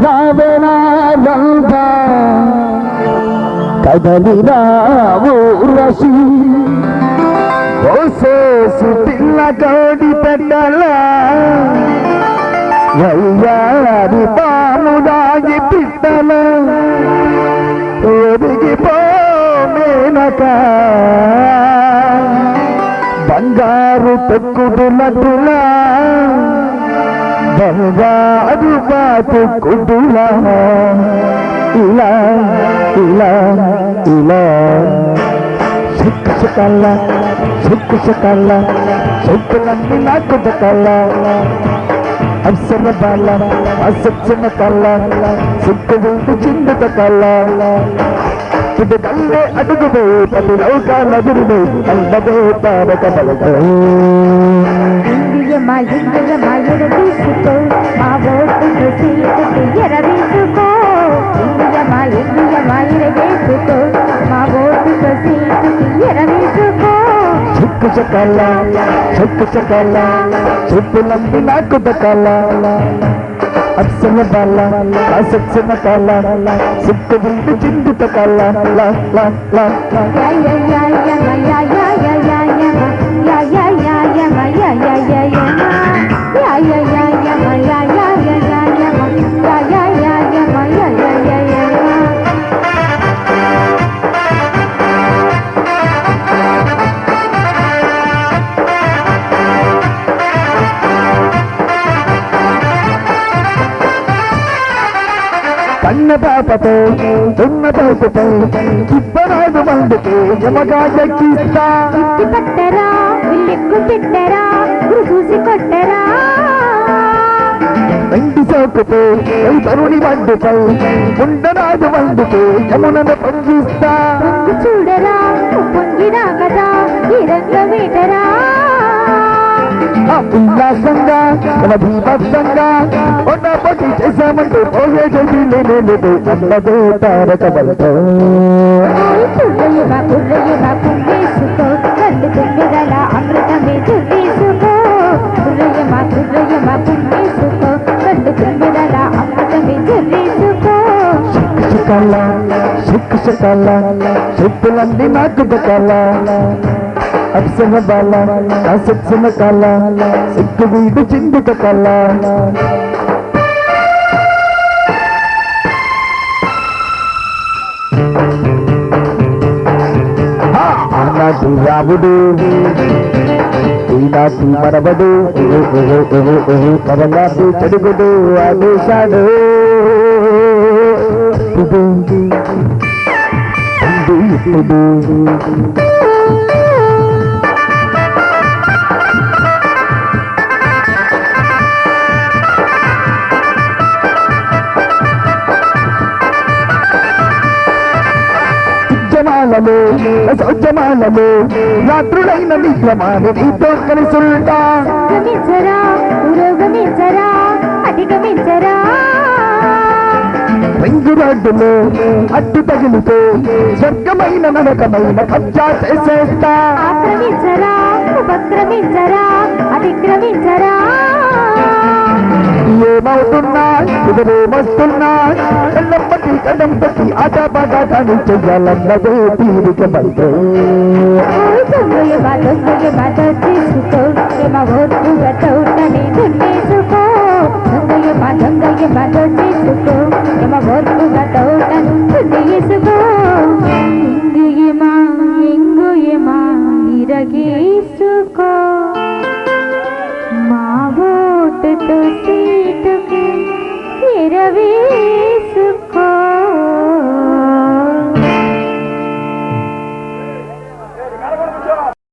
రావేనా రంగా కదలినా ఊరసి ఓసేసి పిల్ల కోడి పెట్టలా వయ్యారి పాముదాగి పిట్టల ఒదిగిపోమేనక బంగారు పెక్కుడులటులా బంగారు బాటు కుడులా ఇలా ఇలా ఇలా సిక్కుల సిక్కుల సిక్కులన్నీ నాకు దక్కల అప్సర బాల అసచ్చిన కళ్ళ సిక్కు ఉండి చిందుత కళ్ళ ఇది కళ్ళే అడుగువే పది లోకాల గురువే కళ్ళదే తారక బలక తీసుకో మా ఓటు ఎరవేసుకో వేసుకో మా ఓటు ఎరవేసుకో సిక్కు సకాల చెప్పులంది నాకు దకాల అప్సల బాల అసచ్చిన కాల సిక్కు ఉండి చిందుత కళ్ళ కన్న పాపతో దున్న పాపతో చిప్పరాదు మందుకు యమగా ఎక్కిస్తా పట్టరా ఉల్లిక్కు పెట్టరా చూసి కొట్టరా వెండి సోకుతో తరుణి మందుపై ఉండరాదు మందుకు యమునను పంపిస్తా చూడరా పొంగినా కదా ఈ రంగ మీటరా ఉల్లాసంగా భీభత్సంగా పొట్టి చేశామంటూ పోయే గది లేదు అన్నదే తారక బలతో వేసుకో కళ్ళు తుమ్మిదల అమృతమే చూసుకో వేసుకో కళ్ళు తుమ్మిదల అమృతమే చూసుకో సిక్కు సకాల చెప్పులన్నీ నాకు దకాల అప్సన బాల అసచ్చిన కాల సిక్కు వీడు చిందుత కళ్ళ ఆనాటి రాముడు ఈనాటి మనవడు మరనాటి చెడుగుడు ఆదేశాడు ఇప్పుడు సౌజమానము రాత్రులైన నిజమాని నీతో కలిసుంటా పురోగమించరా అధిగమించరా రింగు రోడ్డులో అడ్డు తగిలితే స్వర్గమైన నరకమైన కబ్జా చేసేస్తా ఆక్రమించరా ఉపక్రమించరా అతిక్రమించరా ఏమవుతున్నా ఇదరేమొస్తున్నా కళ్ళంపటి కళ్ళంపటి ఆటపాటాన్ని చెయ్యాలన్నదే తీరిక బయట తీసుకో తీసుకో మా ఓటుతో సీటుకు ఎరవే